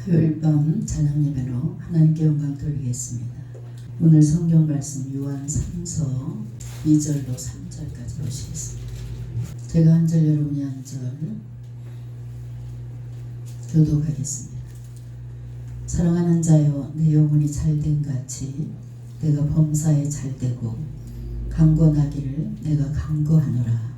토요일 밤 찬양 예배로 하나님께 영광 돌리겠습니다. 오늘 성경 말씀 요한 3서 2절로 3절까지 보시겠습니다. 제가 한 절 여러분이 한 절 교독하겠습니다. 사랑하는 자여, 내 영혼이 잘된 같이 내가 범사에 잘되고 강권하기를 내가 강구하노라.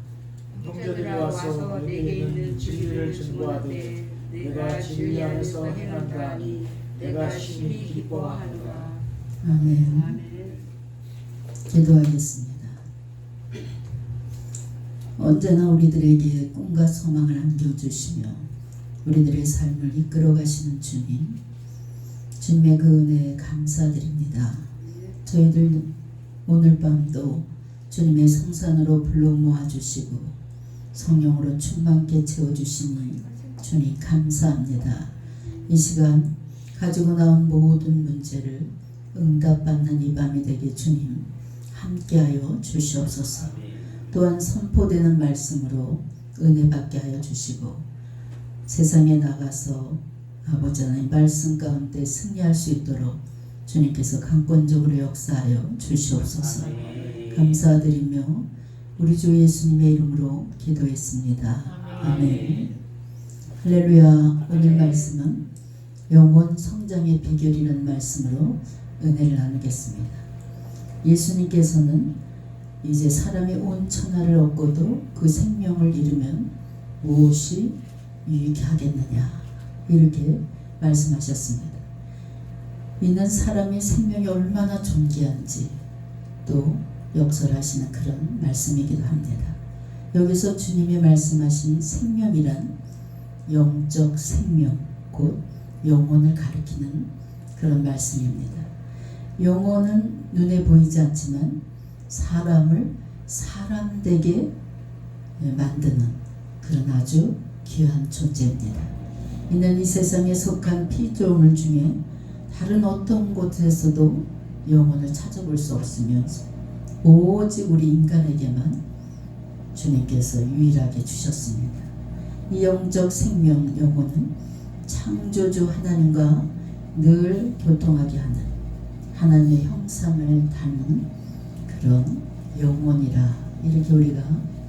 형제들이 와서 내게 있는 진리를 증거하되 내가 진리 안에서 행한다 하니 내가 심히 기뻐하노라. 아멘. 기도하겠습니다. 언제나 우리들에게 꿈과 소망을 안겨주시며 우리들의 삶을 이끌어 가시는 주님, 주님의 그 은혜에 감사드립니다. 저희들 오늘 밤도 주님의 성산으로 불러 모아주시고 성령으로 충만케 채워주시니 주님 감사합니다. 이 시간 가지고 나온 모든 문제를 응답받는 이 밤이 되게 주님 함께하여 주시옵소서. 또한 선포되는 말씀으로 은혜 받게 하여 주시고 세상에 나가서 아버지 하나님 말씀 가운데 승리할 수 있도록 주님께서 강권적으로 역사하여 주시옵소서. 감사드리며 우리 주 예수님의 이름으로 기도했습니다. 아멘. 할렐루야. 오늘 말씀은 영혼 성장의 비결이라는 말씀으로 은혜를 나누겠습니다. 예수님께서는 이제 사람이 온 천하를 얻고도 그 생명을 잃으면 무엇이 유익이 하겠느냐 이렇게 말씀하셨습니다. 이는 사람이 생명이 얼마나 존귀한지 또 역설하시는 그런 말씀이기도 합니다. 여기서 주님이 말씀하신 생명이란 영적 생명, 곧 영혼을 가리키는 그런 말씀입니다. 영혼은 눈에 보이지 않지만 사람을 사람되게 만드는 그런 아주 귀한 존재입니다. 이는 이 세상에 속한 피조물 중에 다른 어떤 곳에서도 영혼을 찾아볼 수 없으며 오직 우리 인간에게만 주님께서 유일하게 주셨습니다. 이 영적 생명 영혼은 창조주 하나님과 늘 교통하게 하는 하나님의 형상을 닮은 그런 영혼이라 이렇게 우리가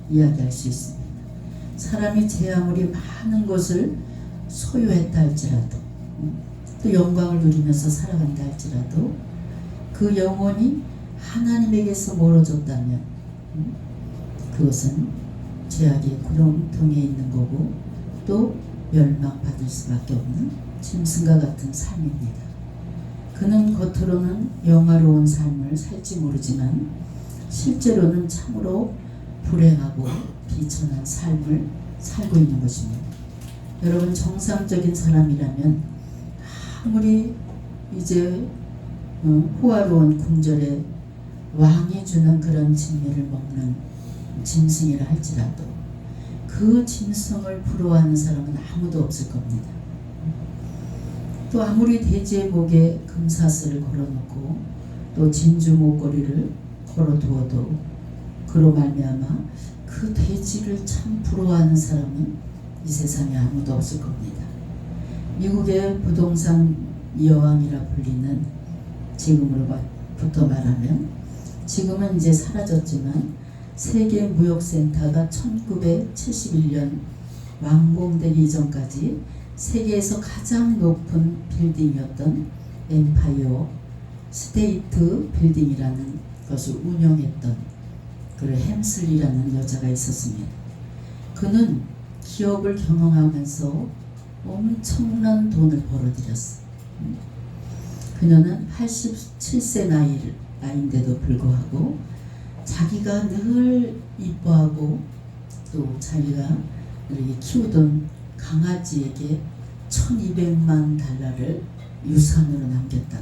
이야기할 수 있습니다. 사람이 제 아무리 많은 것을 소유했다 할지라도 또 영광을 누리면서 살아간다 할지라도 그 영혼이 하나님에게서 멀어졌다면 그것은 죄악의 구렁텅이에 있는 거고 또 멸망받을 수밖에 없는 짐승과 같은 삶입니다. 그는 겉으로는 영화로운 삶을 살지 모르지만 실제로는 참으로 불행하고 비천한 삶을 살고 있는 것입니다. 여러분, 정상적인 사람이라면 아무리 이제 호화로운 궁전에 왕이 주는 그런 진미를 먹는 짐승이라 할지라도 그 짐승을 부러워하는 사람은 아무도 없을 겁니다. 또 아무리 돼지의 목에 금사슬을 걸어놓고 또 진주 목걸이를 걸어두어도 그로 말미암아 그 돼지를 참 부러워하는 사람은 이 세상에 아무도 없을 겁니다. 미국의 부동산 여왕이라 불리는 지금으로부터 말하면 지금은 이제 사라졌지만 세계무역센터가 1971년 완공되기 이전까지 세계에서 가장 높은 빌딩이었던 엠파이어 스테이트 빌딩이라는 것을 운영했던 그 햄슬리라는 여자가 있었습니다. 그는 기업을 경영하면서 엄청난 돈을 벌어들였어요. 그녀는 87세 나이인데도 불구하고 자기가 늘 이뻐하고 또 자기가 이렇게 키우던 강아지에게 $1200만 유산으로 남겼다.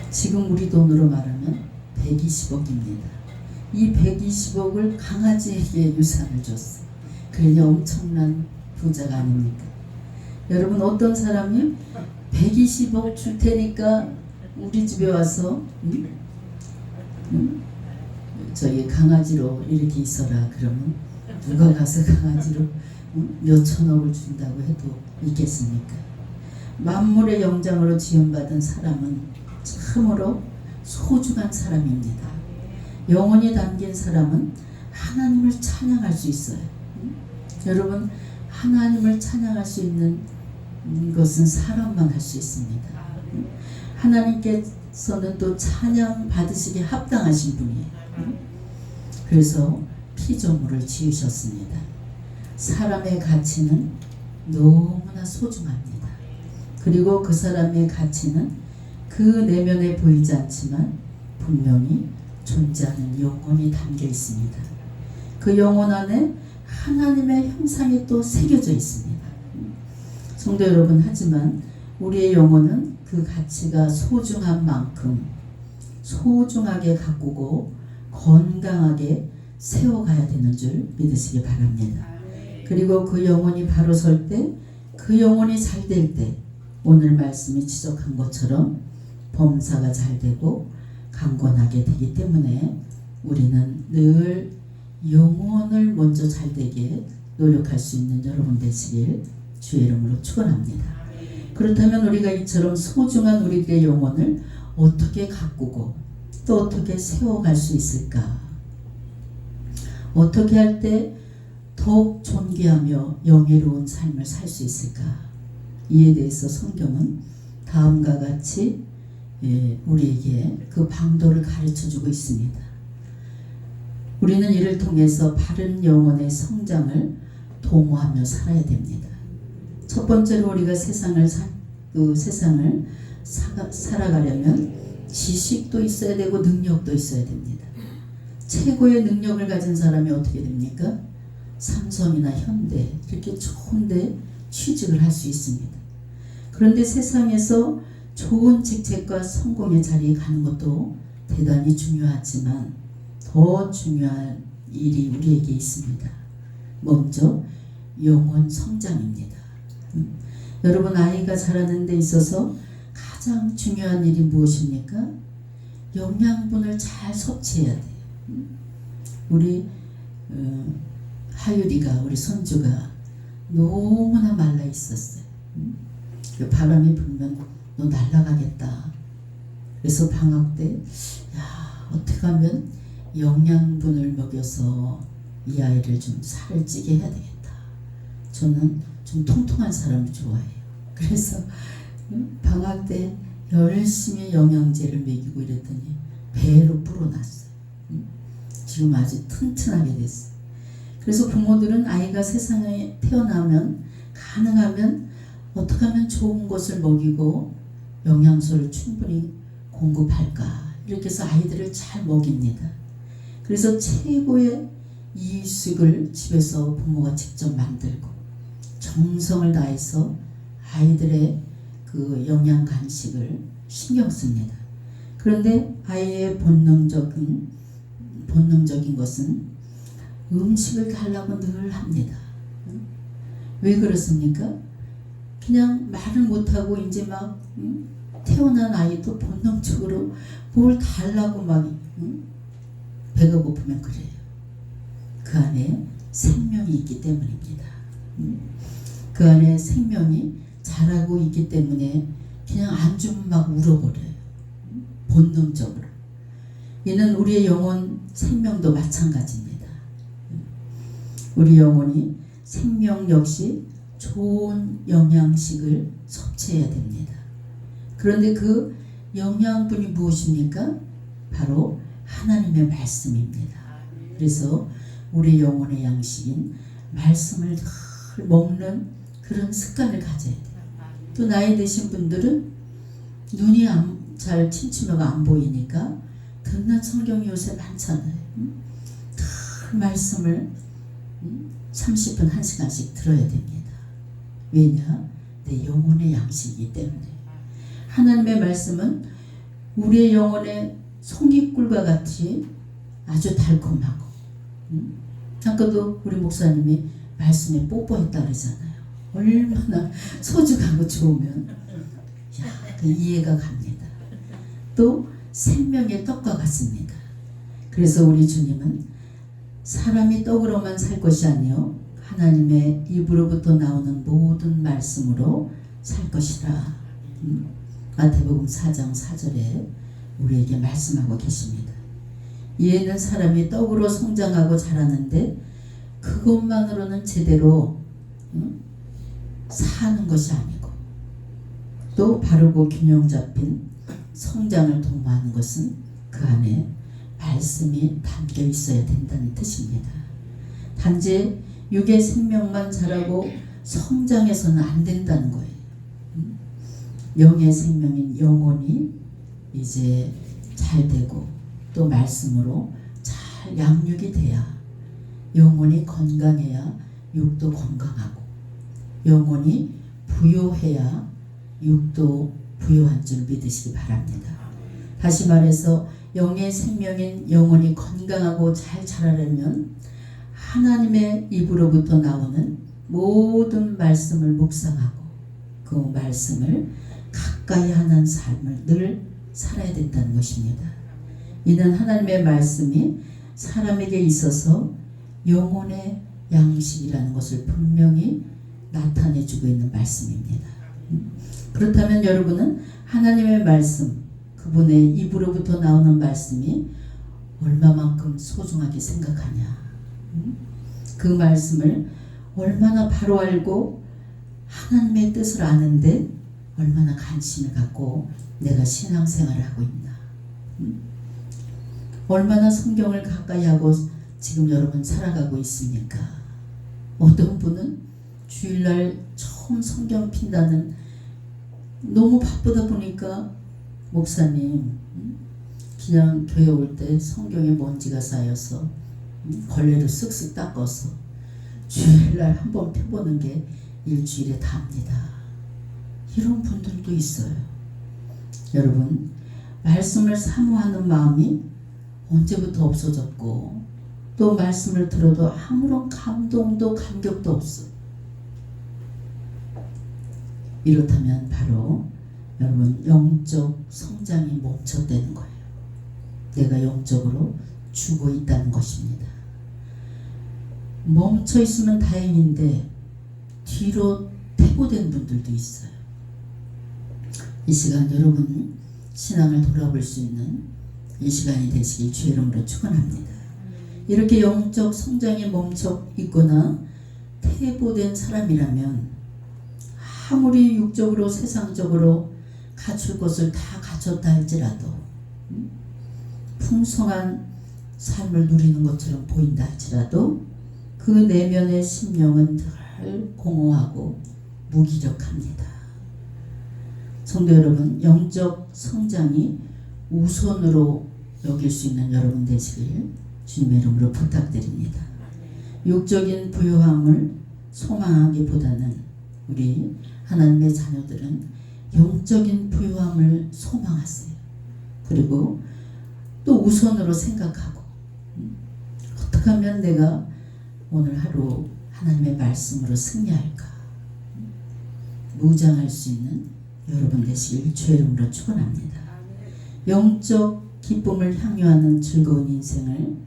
지금 우리 돈으로 말하면 120억입니다. 이 120억을 강아지에게 유산을 줬어. 그러니 엄청난 부자가 아닙니까? 여러분, 어떤 사람이 120억 줄 테니까 우리 집에 와서 저기 강아지로 이렇게 있어라 그러면 누가 가서 강아지로 몇 천억을 준다고 해도 있겠습니까? 만물의 영장으로 지음받은 사람은 참으로 소중한 사람입니다. 영혼이 담긴 사람은 하나님을 찬양할 수 있어요. 여러분, 하나님을 찬양할 수 있는 것은 사람만 할 수 있습니다. 하나님께서는 또 찬양 받으시기에 합당하신 분이에요. 그래서 피조물을 지으셨습니다. 사람의 가치는 너무나 소중합니다. 그리고 그 사람의 가치는 그 내면에 보이지 않지만 분명히 존재하는 영혼이 담겨 있습니다. 그 영혼 안에 하나님의 형상이 또 새겨져 있습니다. 성도 여러분, 하지만 우리의 영혼은 그 가치가 소중한 만큼 소중하게 가꾸고 건강하게 세워가야 되는 줄 믿으시기 바랍니다. 그리고 그 영혼이 바로 설 때, 그 영혼이 잘 될 때, 오늘 말씀이 지적한 것처럼 범사가 잘 되고 강건하게 되기 때문에 우리는 늘 영혼을 먼저 잘 되게 노력할 수 있는 여러분 되시길 주의 이름으로 축원합니다. 그렇다면 우리가 이처럼 소중한 우리들의 영혼을 어떻게 가꾸고 또 어떻게 세워갈 수 있을까? 어떻게 할 때 더욱 존귀하며 영예로운 삶을 살 수 있을까? 이에 대해서 성경은 다음과 같이 우리에게 그 방도를 가르쳐주고 있습니다. 우리는 이를 통해서 바른 영혼의 성장을 도모하며 살아야 됩니다. 첫 번째로 우리가 세상을 살아가려면 지식도 있어야 되고 능력도 있어야 됩니다. 최고의 능력을 가진 사람이 어떻게 됩니까? 삼성이나 현대 이렇게 좋은데 취직을 할 수 있습니다. 그런데 세상에서 좋은 직책과 성공의 자리에 가는 것도 대단히 중요하지만 더 중요한 일이 우리에게 있습니다. 먼저 영혼 성장입니다. 여러분, 아이가 자라는 데 있어서 가장 중요한 일이 무엇입니까? 영양분을 잘 섭취해야 돼요. 우리 하율이가, 우리 손주가 너무나 말라 있었어요. 그 바람이 불면 너 날아가겠다. 그래서 방학 때 어떻게 하면 영양분을 먹여서 이 아이를 좀 살을 찌게 해야 되겠다. 저는 좀 통통한 사람을 좋아해요. 그래서 방학 때 열심히 영양제를 먹이고 이랬더니 배로 불어났어요. 지금 아주 튼튼하게 됐어요. 그래서 부모들은 아이가 세상에 태어나면 가능하면 어떻게 하면 좋은 것을 먹이고 영양소를 충분히 공급할까, 이렇게 해서 아이들을 잘 먹입니다. 그래서 최고의 이식을 집에서 부모가 직접 만들고 정성을 다해서 아이들의 그 영양 간식을 신경 씁니다. 그런데 아이의 본능적인 것은 음식을 달라고 늘 합니다. 왜 그렇습니까? 그냥 말을 못하고 이제 막 태어난 아이도 본능적으로 뭘 달라고 막 배가 고프면 그래요. 그 안에 생명이 있기 때문입니다. 그 안에 생명이 자라고 있기 때문에 그냥 안 주면 막 울어버려요. 본능적으로. 이는 우리의 영혼 생명도 마찬가지입니다. 우리 영혼이 생명 역시 좋은 영양식을 섭취해야 됩니다. 그런데 그 영양분이 무엇입니까? 바로 하나님의 말씀입니다. 그래서 우리 영혼의 양식인 말씀을 늘 먹는 그런 습관을 가져야 돼요. 또 나이 드신 분들은 눈이 잘 침침해가 안 보이니까 듣는 성경이 요새 많잖아요. 늘 말씀을 30분 1시간씩 들어야 됩니다. 왜냐? 내 영혼의 양식이기 때문에. 하나님의 말씀은 우리의 영혼의 송이꿀과 같이 아주 달콤하고, 아까도 우리 목사님이 말씀에 뽀뽀했다 그러잖아요. 얼마나 소중하고 좋으면 그 이해가 갑니다. 또 생명의 떡과 같습니다. 그래서 우리 주님은 사람이 떡으로만 살 것이 아니요 하나님의 입으로부터 나오는 모든 말씀으로 살 것이라. 마태복음 4장 4절에 우리에게 말씀하고 계십니다. 이에는 사람이 떡으로 성장하고 자라는데 그것만으로는 제대로 사는 것이 아니고 또 바르고 균형 잡힌 성장을 도모하는 것은 그 안에 말씀이 담겨 있어야 된다는 뜻입니다. 단지 육의 생명만 자라고 성장해서는 안 된다는 거예요. 영의 생명인 영혼이 이제 잘 되고 또 말씀으로 잘 양육이 돼야 영혼이 건강해야 육도 건강하고 영혼이 부요해야 육도 부요한 줄 믿으시기 바랍니다. 다시 말해서 영의 생명인 영혼이 건강하고 잘 자라려면 하나님의 입으로부터 나오는 모든 말씀을 묵상하고 그 말씀을 가까이 하는 삶을 늘 살아야 된다는 것입니다. 이는 하나님의 말씀이 사람에게 있어서 영혼의 양식이라는 것을 분명히 나타내주고 있는 말씀입니다. 그렇다면 여러분은 하나님의 말씀, 그분의 입으로부터 나오는 말씀이 얼마만큼 소중하게 생각하냐? 그 말씀을 얼마나 바로 알고 하나님의 뜻을 아는데 얼마나 관심을 갖고 내가 신앙생활을 하고 있나? 얼마나 성경을 가까이 하고 지금 여러분 살아가고 있습니까? 어떤 분은 주일날 처음 성경 핀다는 너무 바쁘다 보니까 목사님 그냥 교회 올 때 성경에 먼지가 쌓여서 걸레로 쓱쓱 닦아서 주일날 한번 펴보는 게 일주일에 답니다. 이런 분들도 있어요. 여러분 말씀을 사모하는 마음이 언제부터 없어졌고 또 말씀을 들어도 아무런 감동도 감격도 없어. 이렇다면 바로 여러분 영적 성장이 멈췄다는 거예요. 내가 영적으로 죽어 있다는 것입니다. 멈춰 있으면 다행인데 뒤로 퇴보된 분들도 있어요. 이 시간 여러분 신앙을 돌아볼 수 있는 이 시간이 되시길 주의 이름으로 축원합니다. 이렇게 영적 성장이 멈춰 있거나 퇴보된 사람이라면 아무리 육적으로 세상적으로 갖출 것을 다 갖췄다 할지라도 풍성한 삶을 누리는 것처럼 보인다 할지라도 그 내면의 심령은 늘 공허하고 무기력합니다. 성도 여러분, 영적 성장이 우선으로 여길 수 있는 여러분 되시길 주님의 이름으로 부탁드립니다. 육적인 부요함을 소망하기보다는 우리 하나님의 자녀들은 영적인 부요함을 소망하세요. 그리고 또 우선으로 생각하고 어떻게 하면 내가 오늘 하루 하나님의 말씀으로 승리할까 무장할 수 있는 여러분 되시길 주의 이름으로 축원합니다. 영적 기쁨을 향유하는 즐거운 인생을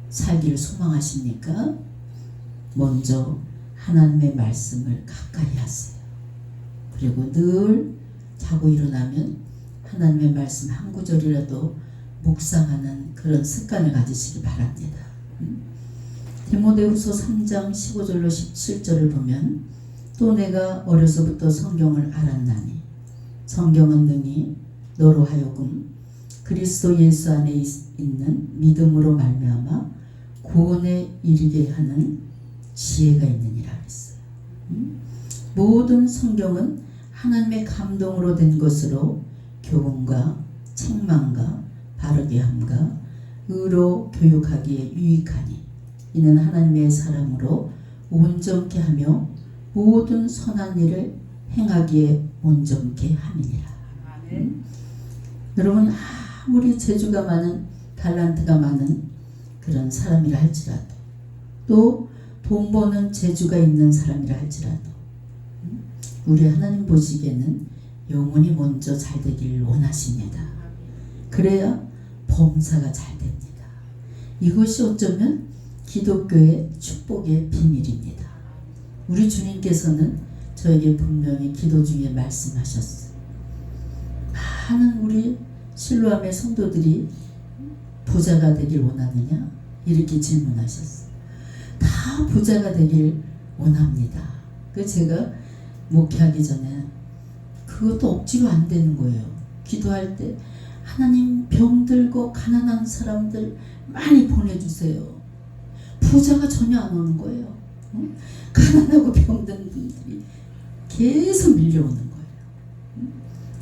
살기를 소망하십니까? 먼저 하나님의 말씀을 가까이 하세요. 그리고 늘 자고 일어나면 하나님의 말씀 한 구절이라도 묵상하는 그런 습관을 가지시기 바랍니다. 디모데후서 3장 15절로 17절을 보면 또 내가 어려서부터 성경을 알았나니 성경은 능히 너로 하여금 그리스도 예수 안에 있는 믿음으로 말미암아 구원에 이르게 하는 지혜가 있느니라 그랬어요. 모든 성경은 하나님의 감동으로 된 것으로 교훈과 책망과 바르게 함과 의로 교육하기에 유익하니 이는 하나님의 사랑으로 온전케 하며 모든 선한 일을 행하기에 온전케 함이니라. 여러분 아무리 재주가 많은 달란트가 많은 그런 사람이라 할지라도 또 돈 버는 재주가 있는 사람이라 할지라도 우리 하나님 보시기에는 영혼이 먼저 잘 되기를 원하십니다. 그래야 범사가 잘 됩니다. 이것이 어쩌면 기독교의 축복의 비밀입니다. 우리 주님께서는 저에게 분명히 기도 중에 말씀하셨어요. 많은 우리 실로암의 성도들이 부자가 되길 원하느냐? 이렇게 질문하셨어요. 다 부자가 되길 원합니다. 그 제가 목회하기 전에 그것도 억지로 안 되는 거예요. 기도할 때 하나님 병들고 가난한 사람들 많이 보내주세요. 부자가 전혀 안 오는 거예요. 응? 가난하고 병든 분들이 계속 밀려오는 거예요. 응?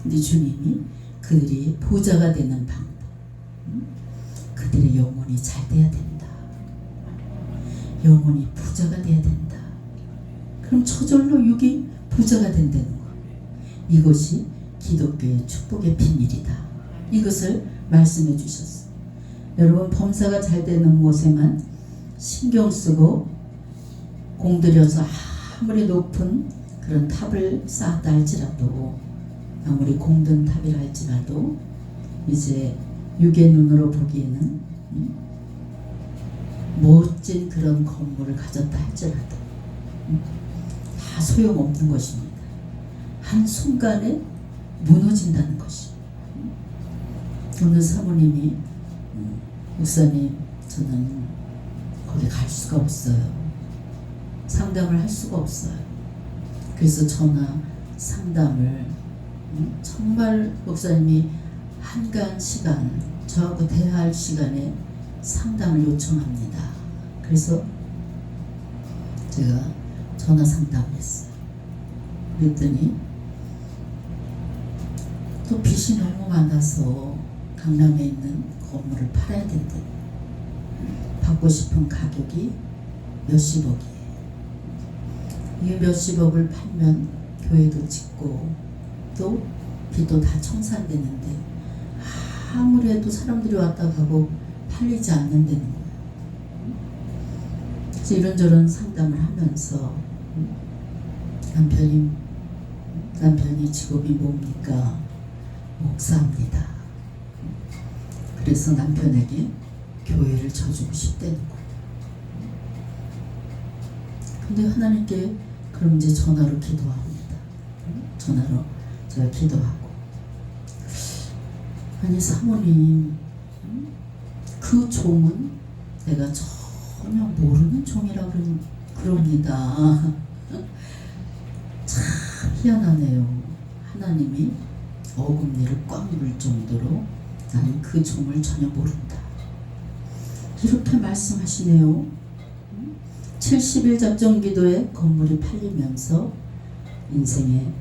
근데 주님이 그들이 부자가 되는 방법, 응? 그들의 영혼이 잘 돼야 된다. 영혼이 부자가 돼야 된다. 그럼 저절로 육이 부자가 된다는 거예요. 이것이 기독교의 축복의 비밀이다. 이것을 말씀해 주셨어요. 여러분, 범사가 잘 되는 곳에만 신경 쓰고 공들여서 아무리 높은 그런 탑을 쌓았다 할지라도, 아무리 공든 탑이라 할지라도 이제 육의 눈으로 보기에는 멋진 그런 건물을 가졌다 할지라도 다 소용없는 것입니다. 한순간에 무너진다는 것이. 오늘 사모님이 목사님, 저는 거기 갈 수가 없어요. 상담을 할 수가 없어요. 그래서 전화 상담을 정말 목사님이 한가한 시간, 저하고 대화할 시간에 상담을 요청합니다. 그래서 제가 전화 상담을 했어요. 그랬더니 또 빚이 너무 많아서 강남에 있는 건물을 팔아야 된대. 받고 싶은 가격이 몇십억이에요. 이 몇십억을 팔면 교회도 짓고 또 빚도 다 청산되는데 아무래도 사람들이 왔다 가고 팔리지 않는다는 거예요. 그래서 이런저런 상담을 하면서 남편이 직업이 뭡니까? 목사입니다. 그래서 남편에게 교회를 져주고 싶다는 거예요. 근데 하나님께 그럼 이제 전화로 기도합니다. 전화로 제가 기도하고, 아니 사모님, 그 종은 내가 전혀 모르는 종이라 그럽니다. 참 희한하네요. 하나님이 어금니를 꽉 물 정도로 나는 그 종을 전혀 모른다. 이렇게 말씀하시네요. 70일 작정기도에 건물이 팔리면서 인생에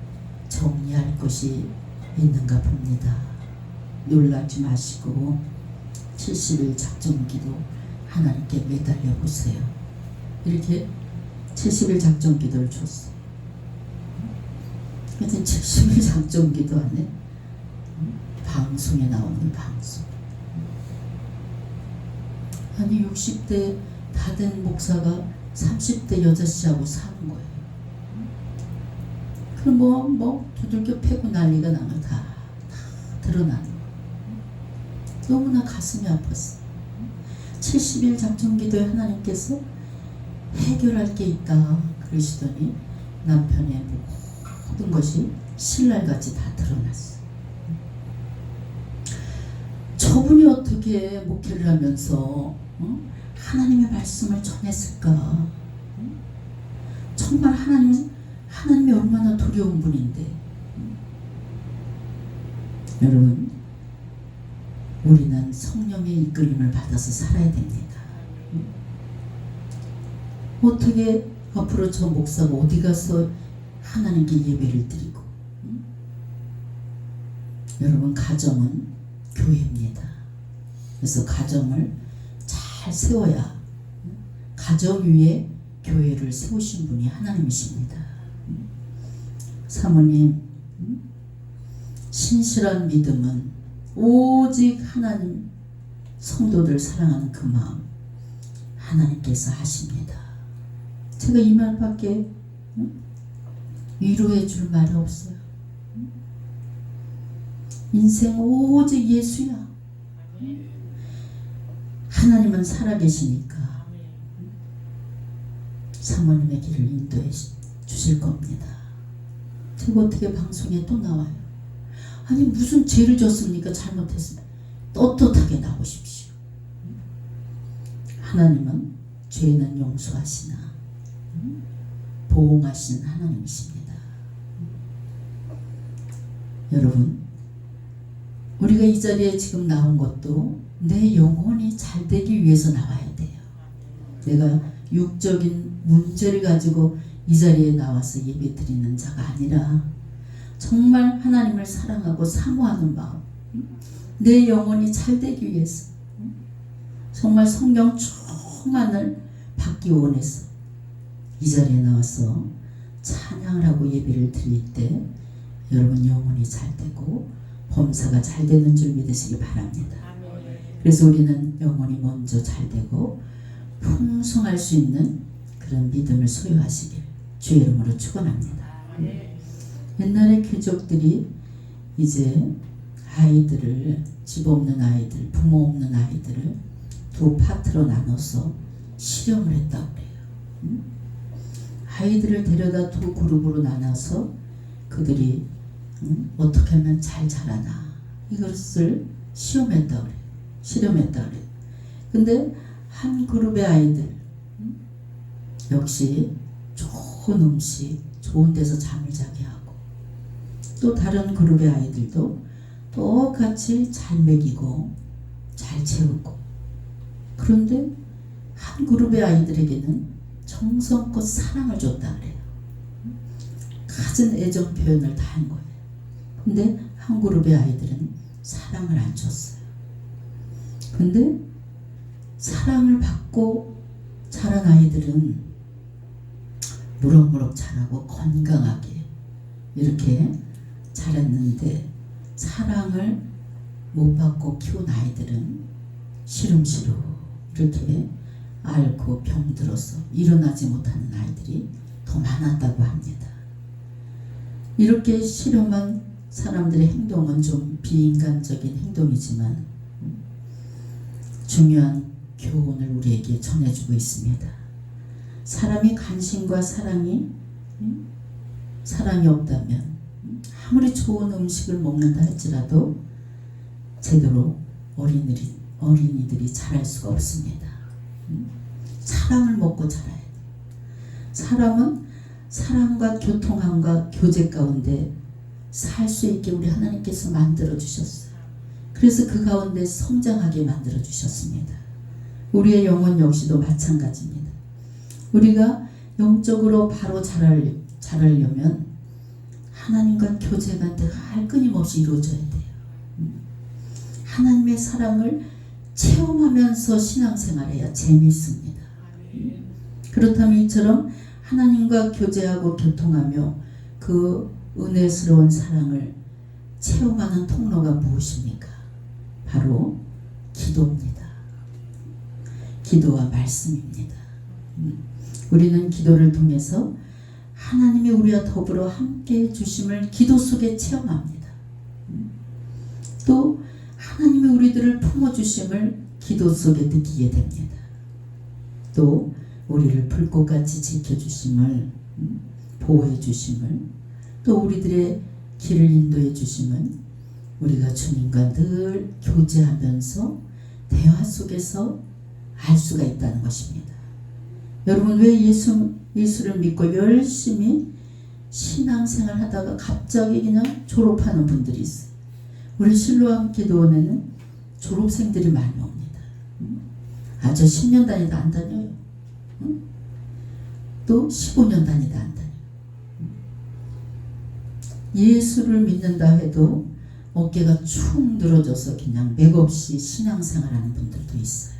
정리할 것이 있는가 봅니다. 놀라지 마시고 70일 작정기도 하나님께 매달려 보세요. 이렇게 70일 작정기도를 줬어. 하여튼 70일 작정기도 안에 방송에 나오는 방송. 아니 60대 다 된 목사가 30대 여자씨하고 사는 거예요. 그럼 뭐 두들겨 패고 난리가 나면 다 드러나는 거예요. 너무나 가슴이 아팠어요. 70일 작정기도에 하나님께서 해결할 게 있다 그러시더니 남편의 모든 것이 신랄같이 다 드러났어요. 저분이 어떻게 목회를 하면서 하나님의 말씀을 전했을까? 정말 하나님이 얼마나 두려운 분인데. 여러분, 우리는 성령의 이끌림을 받아서 살아야 됩니다. 어떻게 앞으로 저 목사가 어디 가서 하나님께 예배를 드리고, 여러분, 가정은 교회입니다. 그래서 가정을 잘 세워야, 가정 위에 교회를 세우신 분이 하나님이십니다. 사모님, 신실한 믿음은 오직 하나님 성도들 사랑하는 그 마음 하나님께서 하십니다. 제가 이 말밖에 위로해 줄 말이 없어요. 인생 오직 예수야. 하나님은 살아계시니까 사모님의 길을 인도해 주실 겁니다. 제가 어떻게 방송에 또 나와요? 아니 무슨 죄를 졌습니까? 잘못했습니까? 떳떳하게 나오십시오. 하나님은 죄는 용서하시나 보응하시는 하나님이십니다. 여러분, 우리가 이 자리에 지금 나온 것도 내 영혼이 잘 되기 위해서 나와야 돼요. 내가 육적인 문제를 가지고 이 자리에 나와서 예배 드리는 자가 아니라 정말 하나님을 사랑하고 사모하는 마음, 내 영혼이 잘 되기 위해서 정말 성경 총안을 받기 원해서 이 자리에 나와서 찬양을 하고 예배를 드릴 때 여러분 영혼이 잘 되고 범사가 잘 되는 줄 믿으시기 바랍니다. 그래서 우리는 영혼이 먼저 잘 되고 풍성할 수 있는 그런 믿음을 소유하시길 주의 이름으로 축원합니다. 옛날에 귀족들이 이제 아이들을, 집 없는 아이들, 부모 없는 아이들을 두 파트로 나눠서 실험을 했다고 그래요. 아이들을 데려다 두 그룹으로 나눠서 그들이 어떻게 하면 잘 자라나 이것을 시험했다 그래요. 실험했다 그래요. 근데 한 그룹의 아이들 역시 좋은 음식, 좋은 데서 잠을 자게 하고 또 다른 그룹의 아이들도 똑같이 잘 먹이고 잘 채우고 그런데 한 그룹의 아이들에게는 정성껏 사랑을 줬다 그래요. 갖은 애정 표현을 다 한 거예요. 근데 한 그룹의 아이들은 사랑을 안 줬어요. 근데 사랑을 받고 자란 아이들은 무럭무럭 자라고 건강하게 이렇게 자랐는데 사랑을 못 받고 키운 아이들은 시름시름 이렇게 앓고 병들어서 일어나지 못하는 아이들이 더 많았다고 합니다. 이렇게 실험한 사람들의 행동은 좀 비인간적인 행동이지만 중요한 교훈을 우리에게 전해주고 있습니다. 사람이 간신과 사랑이 없다면 아무리 좋은 음식을 먹는다 할지라도 제대로 어린이들이 자랄 수가 없습니다. 사랑을 먹고 자라야 돼요. 사람은 사랑과 교통함과 교제 가운데 살 수 있게 우리 하나님께서 만들어 주셨어요. 그래서 그 가운데 성장하게 만들어 주셨습니다. 우리의 영혼 역시도 마찬가지입니다. 우리가 영적으로 바로 자라려면 하나님과 교제가 늘 끊임없이 이루어져야 돼요. 하나님의 사랑을 체험하면서 신앙생활해야 재미있습니다. 그렇다면 이처럼 하나님과 교제하고 교통하며 그 은혜스러운 사랑을 체험하는 통로가 무엇입니까? 바로 기도입니다. 기도와 말씀입니다. 우리는 기도를 통해서 하나님이 우리와 더불어 함께 주심을 기도 속에 체험합니다. 또 하나님이 우리들을 품어주심을 기도 속에 느끼게 됩니다. 또 우리를 불꽃같이 지켜주심을, 보호해주심을, 또 우리들의 길을 인도해 주심은 우리가 주님과 늘 교제하면서 대화 속에서 알 수가 있다는 것입니다. 여러분, 왜 예수를 믿고 열심히 신앙생활 하다가 갑자기 그냥 졸업하는 분들이 있어요. 우리 실로암 기도원에는 졸업생들이 많이 옵니다. 저 10년 다니다 안 다녀요. 또 15년 다니다 안 다녀요. 예수를 믿는다 해도 어깨가 축 늘어져서 그냥 맥없이 신앙생활하는 분들도 있어요.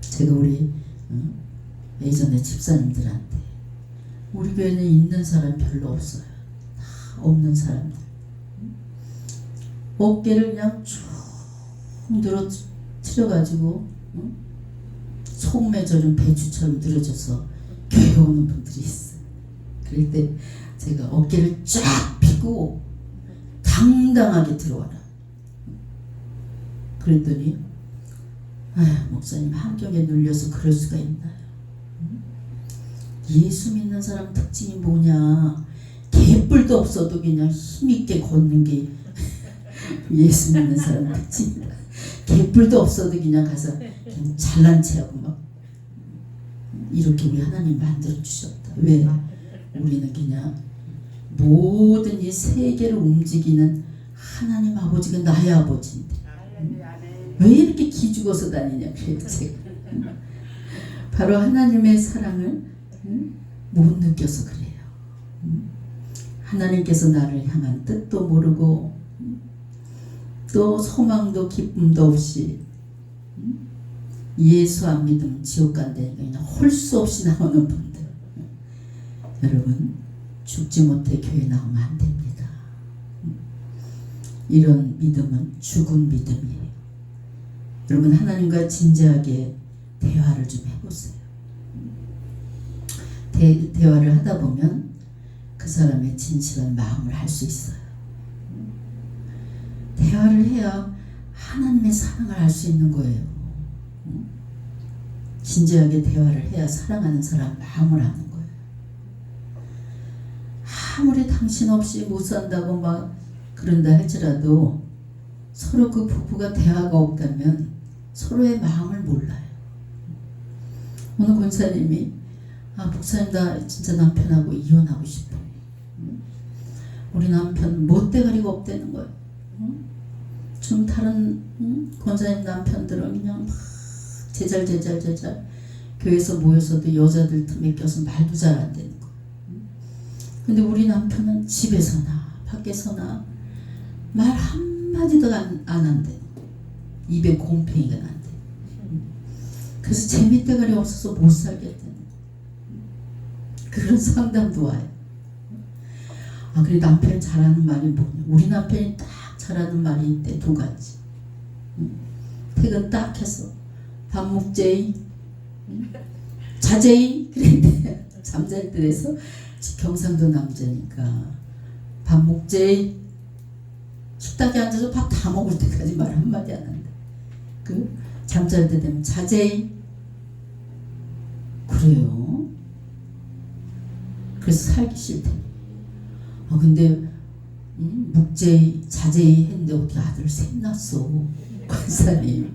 제가 우리 예전에 집사님들한테 우리 교회는 있는 사람 별로 없어요. 다 없는 사람들. 어깨를 그냥 쭉 늘어뜨려가지고 속매절은 배추처럼 늘어져서 교회 오는 분들이 있어요. 그럴 때 제가 어깨를 쫙 펴고 당당하게 들어와라. 그랬더니 목사님 환경에 눌려서 그럴 수가 있나요? 예수 믿는 사람 특징이 뭐냐? 개뿔도 없어도 그냥 힘있게 걷는 게 예수 믿는 사람 특징이다. 개뿔도 없어도 그냥 가서 그냥 잘난 체하고 막 이렇게 우리 하나님 만들어 주셨다. 왜? 우리는 그냥 모든 이 세계를 움직이는 하나님 아버지가 나의 아버지인데 왜 이렇게 기죽어서 다니냐 그래도 제가 바로 하나님의 사랑을 못 느껴서 그래요. 하나님께서 나를 향한 뜻도 모르고 또 소망도 기쁨도 없이 예수 안 믿으면 지옥 간다니까 그냥 홀 수 없이 나오는 분들, 여러분 죽지 못해 교회 나오면 안 됩니다. 이런 믿음은 죽은 믿음이에요. 여러분 하나님과 진지하게 대화를 좀 해보세요. 대화를 하다 보면 그 사람의 진실한 마음을 알 수 있어요. 대화를 해야 하나님의 사랑을 알 수 있는 거예요. 진지하게 대화를 해야 사랑하는 사람 마음을 아는 거예요. 아무리 당신 없이 못 산다고 막 그런다 할지라도 서로 그 부부가 대화가 없다면 서로의 마음을 몰라요. 오늘 권사님이 목사님 나 진짜 남편하고 이혼하고 싶어. 우리 남편 못대가리가 없다는 거예요. 좀 다른 권사님 남편들은 그냥 막 제잘 교회에서 모여서도 여자들 틈에 껴서 말도 잘 안 되는 거예요. 근데 우리 남편은 집에서나 밖에서나 말 한마디도 안 한다는 거예요. 입에 곰팡이가 난대. 그래서 재밌대가리 없어서 못 살겠다는 그런 상담도 와요. 그래 남편이 잘하는 말이 뭐냐. 우리 남편이 딱 잘하는 말이 있대. 2가지. 퇴근 딱 해서 밥 먹제이 자제이 그랬대. 잠잘 때에서 경상도 남자니까 밥 먹제이 식탁에 앉아서 밥 다 먹을 때까지 말 한마디 안 한다. 잠잘 때 되면 자제이 그래요. 그래서 살기 싫대. 근데 묵제이 자제이 했는데 어떻게 아들 셋 낳았어. 권사님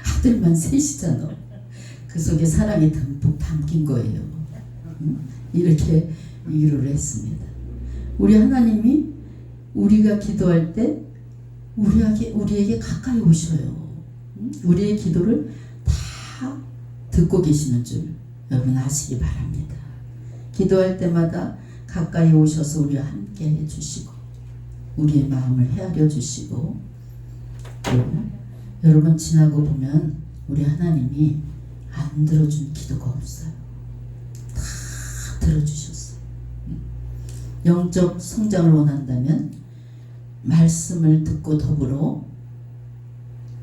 아들만 셋이잖아. 그 속에 사랑이 듬뿍 담긴 거예요. 이렇게 위로를 했습니다. 우리 하나님이 우리가 기도할 때 우리에게 가까이 오셔요. 우리의 기도를 다 듣고 계시는 줄 여러분 아시기 바랍니다. 기도할 때마다 가까이 오셔서 우리와 함께 해주시고 우리의 마음을 헤아려 주시고 또 여러분 지나고 보면 우리 하나님이 안 들어준 기도가 없어요. 다 들어주셨어요. 영적 성장을 원한다면 말씀을 듣고 더불어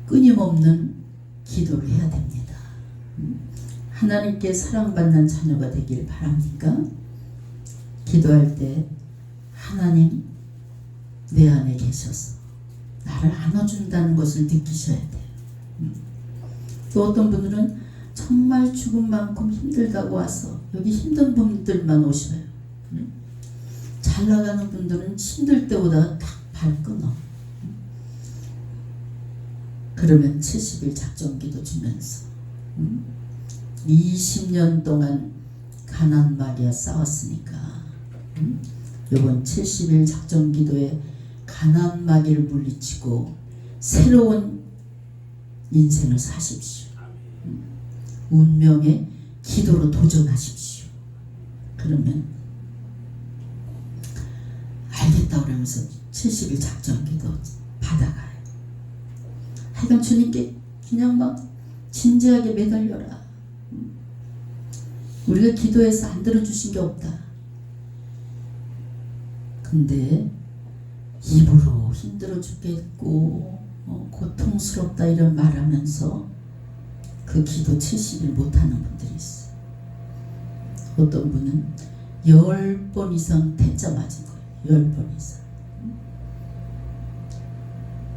끊임없는 기도를 해야 됩니다. 하나님께 사랑받는 자녀가 되길 바랍니까? 기도할 때 하나님 내 안에 계셔서 나를 안아준다는 것을 느끼셔야 돼요. 또 어떤 분들은 정말 죽음 만큼 힘들다고 와서 여기 힘든 분들만 오셔요. 잘 나가는 분들은 힘들 때 오다가 딱 발 끊어. 그러면 70일 작전기도 주면서 20년 동안 가난 마리아 싸웠으니까 이번 70일 작전기도에 가난 마귀를 물리치고 새로운 인생을 사십시오. 운명의 기도로 도전하십시오. 그러면 알겠다 그러면서 70일 작전기도 받아가요. 하여간 주님께 그냥 막 진지하게 매달려라. 우리가 기도해서 안 들어주신 게 없다. 근데 입으로 힘들어 죽겠고 고통스럽다 이런 말하면서 그 기도 70일 못하는 분들이 있어요. 어떤 분은 10번 이상 태자 맞은 거예요. 10번 이상.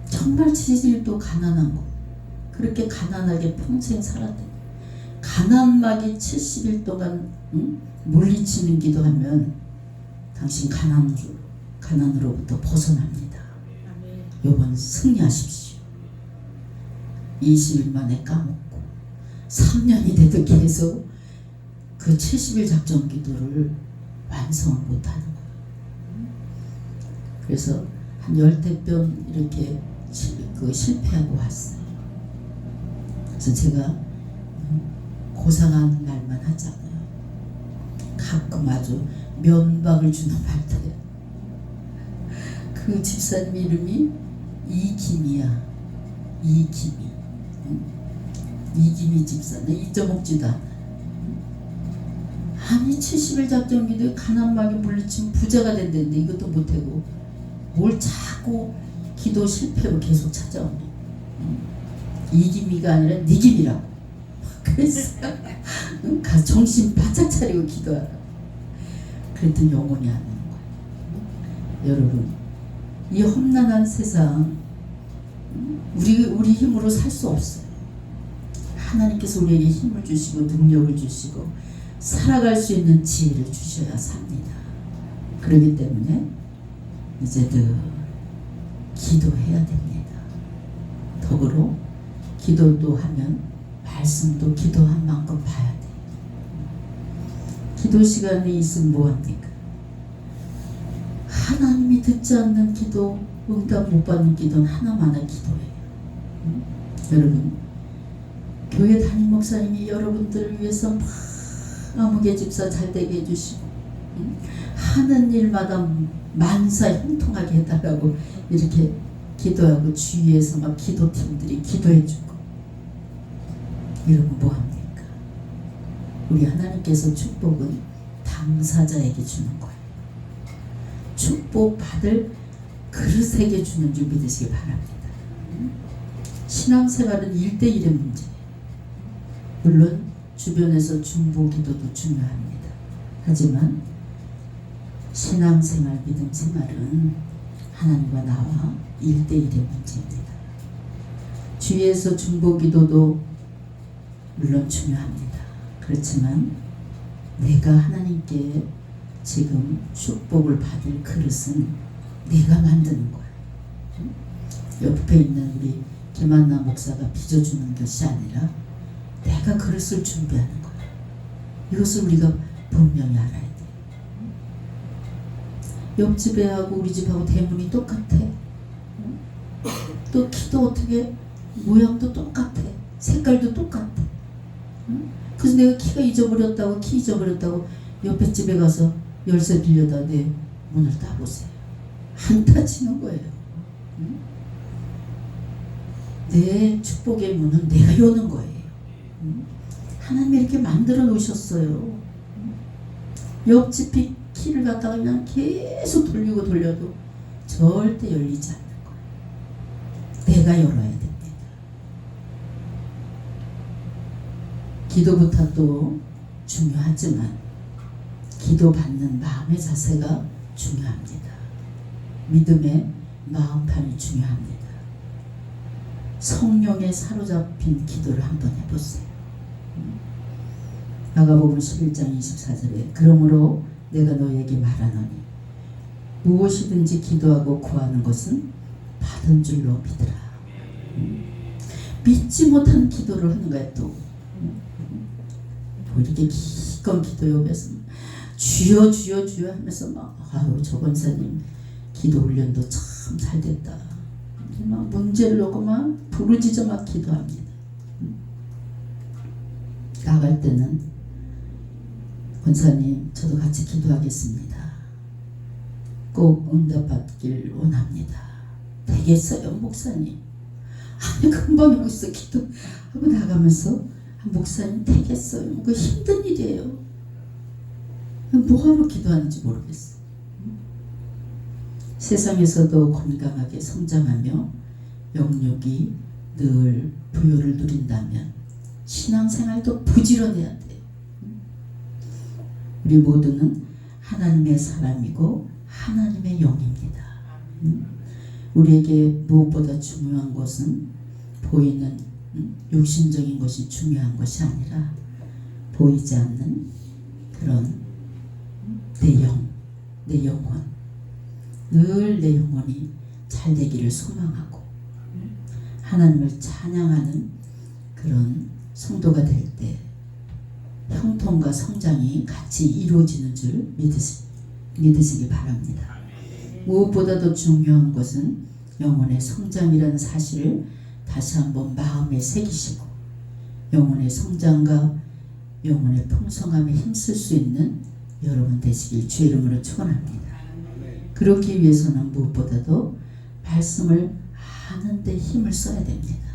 정말 70일도 가난한 거. 그렇게 가난하게 평생 살았대. 가난막이 70일 동안 물리치는 기도하면 당신 가난으로부터 벗어납니다. 아멘. 요번 승리하십시오. 20일 만에 까먹고 3년이 돼도 계속 그 70일 작전 기도를 완성을 못하는 거예요. 그래서 한 10대병 이렇게 실패하고 왔어요. 그래서 제가 고상한 말만 하잖아요. 가끔 아주 면박을 주는 말들이에요. 그 집사님 이름이 이김이야. 이김이. 이김이 집사네. 잊어먹지도 않아. 아니 70일 작전기도에 가난막이 물리치면 부자가 된다는데 이것도 못하고 뭘 자꾸 기도 실패로 계속 찾아오네. 이김이가 아니라 니김이라고. 그래서 가서 정신 바짝 차리고 기도하라. 그랬더니 영혼이 안 오는 거예요. 여러분, 이 험난한 세상 우리 힘으로 살 수 없어요. 하나님께서 우리에게 힘을 주시고 능력을 주시고 살아갈 수 있는 지혜를 주셔야 삽니다. 그렇기 때문에 이제 늘 기도해야 됩니다. 더불어 기도도 하면 말씀도 기도한 만큼 봐야 돼요. 기도 시간이 있으면 뭐합니까? 하나님이 듣지 않는 기도, 응답 못 받는 기도는 하나만의 기도예요. 여러분, 교회 담임 목사님이 여러분들을 위해서 막 아무개 집사 잘되게 해주시고 하는 일마다 만사 형통하게 해달라고 이렇게 기도하고 주위에서 막 기도팀들이 기도해주고 이러면 뭐합니까? 우리 하나님께서 축복은 당사자에게 주는 거예요. 축복 받을 그릇에게 주는 줄 믿으시기 바랍니다. 신앙생활은 1대1의 문제예요. 물론 주변에서 중보기도도 중요합니다. 하지만 신앙생활, 믿음생활은 하나님과 나와 1대1의 문제입니다. 주위에서 중보기도도 물론 중요합니다. 그렇지만 내가 하나님께 지금 축복을 받을 그릇은 내가 만드는 거야. 옆에 있는 우리 김한나 목사가 빚어주는 것이 아니라 내가 그릇을 준비하는 거야. 이것을 우리가 분명히 알아야 돼. 옆집에 하고 우리 집하고 대문이 똑같아. 또 키도 어떻게 모양도 똑같아. 색깔도 똑같아. 그래서 내가 키 잊어버렸다고 옆에 집에 가서 열쇠 빌려다 내 문을 따보세요. 한타 치는 거예요. 내 축복의 문은 내가 여는 거예요. 하나님이 이렇게 만들어 놓으셨어요. 옆집 키를 갖다가 그냥 계속 돌려도 절대 열리지 않는 거예요. 내가 열어야 됩니다. 기도 부탁도 중요하지만 기도 받는 마음의 자세가 중요합니다. 믿음의 마음판이 중요합니다. 성령에 사로잡힌 기도를 한번 해보세요. 마가복음 11장 24절에 그러므로 내가 너에게 말하노니 무엇이든지 기도하고 구하는 것은 받은 줄로 믿으라. 믿지 못한 기도를 하는 거야. 또 뭐 이렇게 기껏 기도 옆에서 주여 주여 주여 하면서 막 아유 저 권사님 기도 훈련도 참 잘됐다. 막 문제를 놓고 막 부르짖어 막 기도합니다. 나갈 때는 권사님 저도 같이 기도하겠습니다. 꼭 응답받길 원합니다. 되겠어요 목사님? 아니 금방 여기서 기도하고 나가면서 목사님 되겠어요? 그거 힘든 일이에요. 뭐하러 기도하는지 모르겠어. 세상에서도 건강하게 성장하며 영육이 늘 부요를 누린다면 신앙생활도 부지런해야 돼. 우리 모두는 하나님의 사람이고 하나님의 영입니다. 우리에게 무엇보다 중요한 것은 보이는 육신적인 것이 중요한 것이 아니라 보이지 않는 그런 내 영, 내 영혼, 늘 내 영혼이 잘 되기를 소망하고 하나님을 찬양하는 그런 성도가 될 때 형통과 성장이 같이 이루어지는 줄 믿으시기 바랍니다. 무엇보다도 중요한 것은 영혼의 성장이라는 사실을 다시 한번 마음에 새기시고 영혼의 성장과 영혼의 풍성함에 힘쓸 수 있는 여러분 되시길 주의 이름으로 축원합니다. 그렇기 위해서는 무엇보다도 말씀을 아는 데 힘을 써야 됩니다.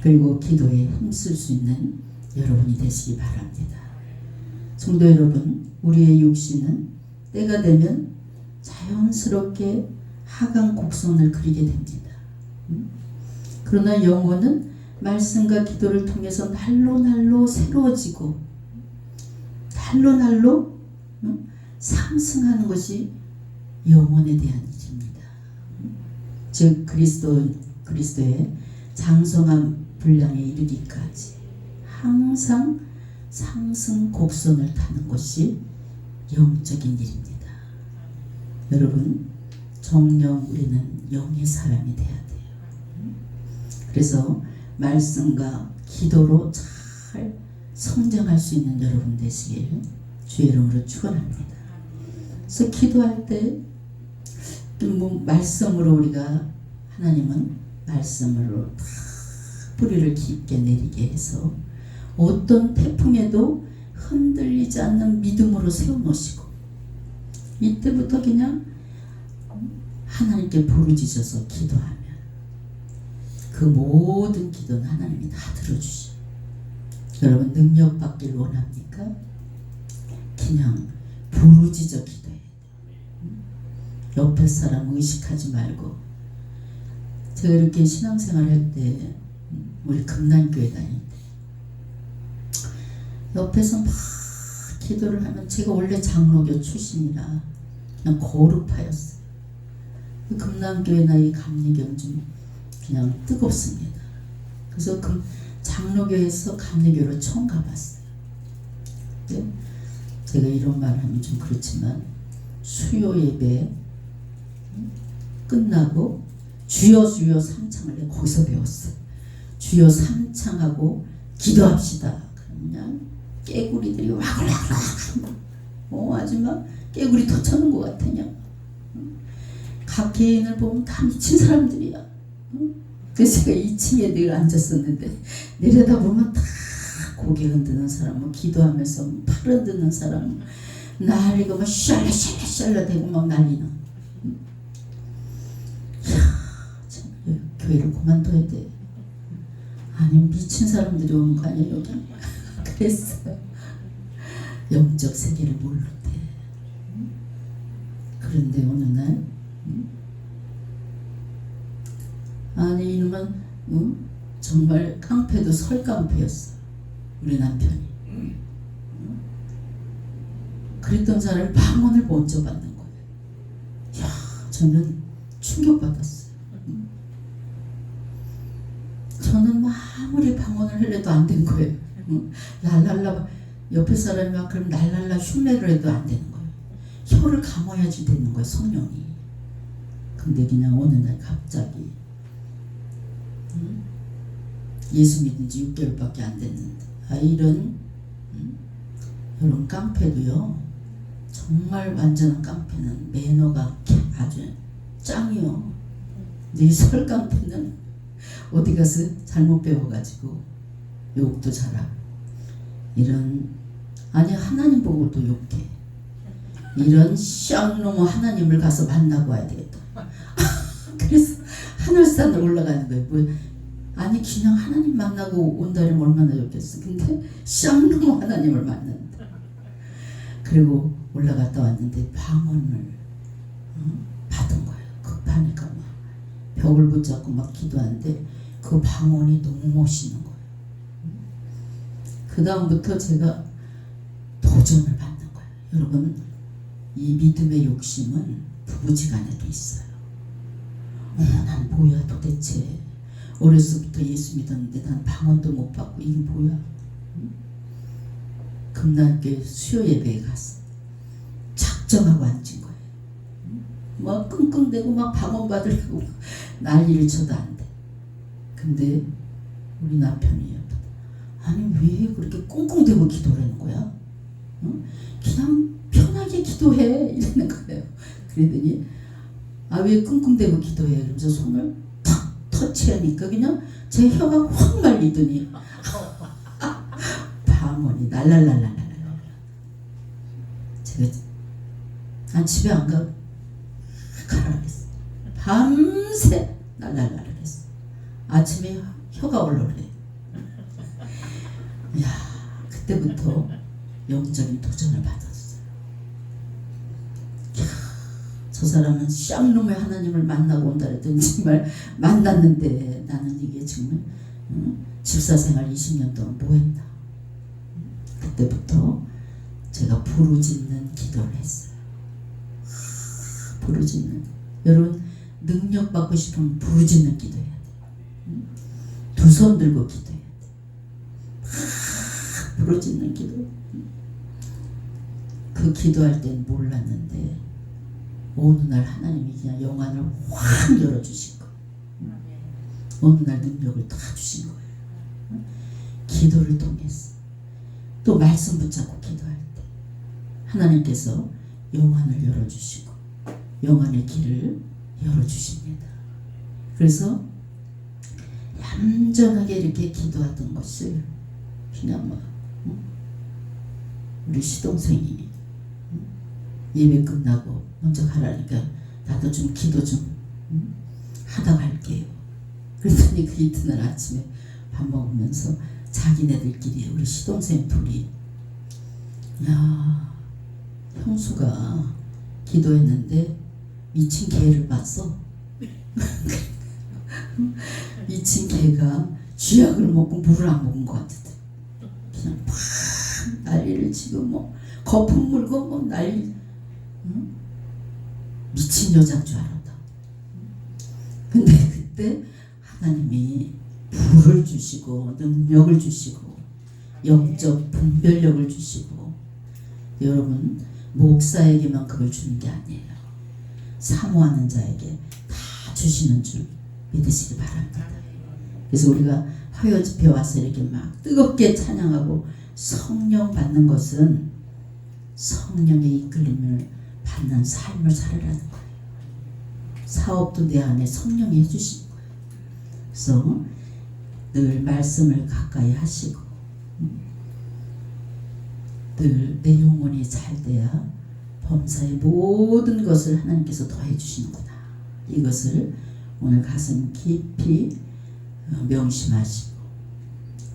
그리고 기도에 힘쓸 수 있는 여러분이 되시기 바랍니다. 성도 여러분, 우리의 육신은 때가 되면 자연스럽게 하강 곡선을 그리게 됩니다. 그러나 영혼은 말씀과 기도를 통해서 날로 새로워지고 날로 상승하는 것이 영혼에 대한 일입니다. 즉 그리스도의 장성한 분량에 이르기까지 항상 상승 곡선을 타는 것이 영적인 일입니다. 여러분, 정녕 우리는 영의 사람이 돼야 돼요. 그래서 말씀과 기도로 잘 성장할 수 있는 여러분 되시길 주의 이름으로 축원합니다. 그래서 기도할 때 말씀으로 우리가 하나님은 말씀으로 다 뿌리를 깊게 내리게 해서 어떤 태풍에도 흔들리지 않는 믿음으로 세워놓으시고 이때부터 그냥 하나님께 부르짖어서 기도하면 그 모든 기도는 하나님이 다 들어주셔. 여러분 능력 받길 원합니까? 그냥 부르짖어 기도해야 돼. 옆에 사람 의식하지 말고. 제가 이렇게 신앙생활 할 때 우리 금난교회 다닐 때 옆에서 막 기도를 하면 제가 원래 장로교 출신이라 그냥 거룩파였어요. 금난교회나 이 감리교는 좀 그냥 뜨겁습니다. 그래서 그 장로교에서 감리교로 처음 가봤어요. 네? 제가 이런 말 하면 좀 그렇지만 수요 예배 끝나고 주여 주여 삼창을 내가 거기서 배웠어요. 주여 삼창하고 기도합시다. 그러면 깨구리들이 와글와글 아주 막 깨구리 터쳐놓은 것 같으냐. 각 개인을 보면 다 미친 사람들이야. 그래서 제가 2층에 늘 앉았었는데 내려다보면 다 고개 흔드는 사람, 기도하면서 팔 흔드는 사람, 난리가 막 샬라샬라 대고 막 난리나. 교회를 그만둬야 돼. 아니 미친 사람들이 오는 거 아니야 여기. 그랬어요. 영적 세계를 모르대. 그런데 어느 날 아니 이놈은 정말 깡패도 설깡패였어. 우리 남편이. 그랬던 사람이 방언을 먼저 받는 거예요. 이야, 저는 충격받았어요. 저는 아무리 방언을 하려도 안 된 거예요. 랄랄라 옆에 사람이 막 그럼 랄랄라 흉내를 해도 안 되는 거예요. 혀를 감아야지 되는 거예요, 성령이. 근데 그냥 어느 날 갑자기 예수 믿은 지 6개월밖에 안 됐는데 이런 깡패도요, 정말 완전한 깡패는 매너가 아주 짱이요. 근데 이 설깡패는 어디 가서 잘못 배워가지고 욕도 잘하고 아니 하나님 보고도 욕해. 이런 쌍놈의 하나님을 가서 만나고 와야 되겠다. 그래서 하늘산을 올라가는 거예요. 아니 그냥 하나님 만나고 온다면 얼마나 좋겠어. 근데 쌍놈의 하나님을 만난다. 그리고 올라갔다 왔는데 방언을 받은 거예요. 급하니까 막 벽을 붙잡고 막 기도하는데 그 방언이 너무 멋있는 거예요. 그 다음부터 제가 도전을 받는 거예요. 여러분, 이 믿음의 욕심은 부부지간에도 있어요. 난 뭐야 도대체. 어려서부터 예수 믿었는데 난 방언도 못 받고 이게 뭐야. 금난교회 수요 예배에 갔어. 걱정하고 앉은 거예요. 막 끙끙대고 막 방언받으려고 난리를 쳐도 안 돼. 근데 우리 남편이 아니 왜 그렇게 꽁꽁대고 기도를 하는 거야? 그냥 편하게 기도해 이러는 거예요. 그러더니 아 왜 끙끙대고 기도해? 이러면서 손을 탁 터치하니까 그냥 제 혀가 확 말리더니 방언이 날랄랄랄랄. 제가 난 집에 안 가. 가라 그랬어. 밤새 날랄랄 그랬어. 아침에 혀가 올라오래. 야, 그때부터 영적인 도전을 받았어요. 야, 저 사람은 쌍놈의 하나님을 만나고 온다 그랬더니 정말 만났는데 나는 이게 정말 집사생활 20년 동안 뭐 했나. 그때부터 제가 부르짖는 기도를 했어요. 부르짖는. 여러분 능력 받고 싶으면 부르짖는 기도해야 돼요. 두 손 들고 기도해야 돼요. 부르짖는 기도. 그 기도할 땐 몰랐는데 어느 날 하나님이 그냥 영안을 확 열어주신 거예요. 어느 날 능력을 다 주신 거예요. 기도를 통해서 또 말씀 붙잡고 기도할 때 하나님께서 영안을 열어주시고 영안의 길을 열어주십니다. 그래서 얌전하게 이렇게 기도하던 것을 그냥 막 우리 시동생이 예배 끝나고 먼저 가라니까 나도 좀 기도 좀 하다 갈게요. 그랬더니 그 이튿날 아침에 밥 먹으면서 자기네들끼리 우리 시동생 둘이 야 형수가 기도했는데 미친 개를 봤어. 미친 개가 쥐약을 먹고 물을 안 먹은 것 같았대. 그냥 팍 난리를 치고 뭐 거품 물고 뭐 난리. 미친 여자인 줄 알았다. 근데 그때 하나님이 불을 주시고 능력을 주시고 영적 분별력을 주시고 여러분 목사에게만 그걸 주는 게 아니에요. 사모하는 자에게 다 주시는 줄 믿으시기 바랍니다. 그래서 우리가 화요 집회 와서 이렇게 막 뜨겁게 찬양하고 성령 받는 것은 성령의 이끌림을 받는 삶을 살으라는 거예요. 사업도 내 안에 성령이 해주시는 거예요. 그래서 늘 말씀을 가까이 하시고 늘 내 영혼이 잘 돼야 범사의 모든 것을 하나님께서 더해 주시는구나. 이것을 오늘 가슴 깊이 명심하시고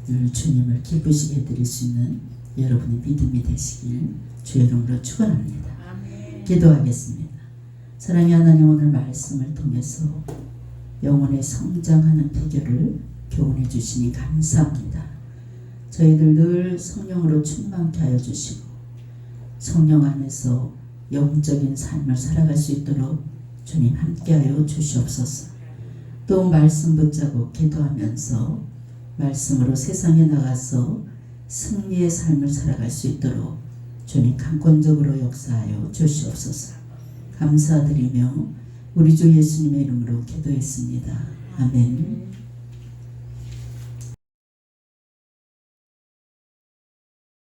늘 주님을 기쁘시게 해드릴 수 있는 여러분의 믿음이 되시길 주의 이름으로 축원합니다. 기도하겠습니다. 사랑의 하나님, 오늘 말씀을 통해서 영혼의 성장하는 비결을 교훈해 주시니 감사합니다. 저희들 늘 성령으로 충만케 하여 주시고 성령 안에서 영적인 삶을 살아갈 수 있도록 주님 함께하여 주시옵소서. 또 말씀 붙잡고 기도하면서 말씀으로 세상에 나가서 승리의 삶을 살아갈 수 있도록 주님 강권적으로 역사하여 주시옵소서. 감사드리며 우리 주 예수님의 이름으로 기도했습니다. 아멘.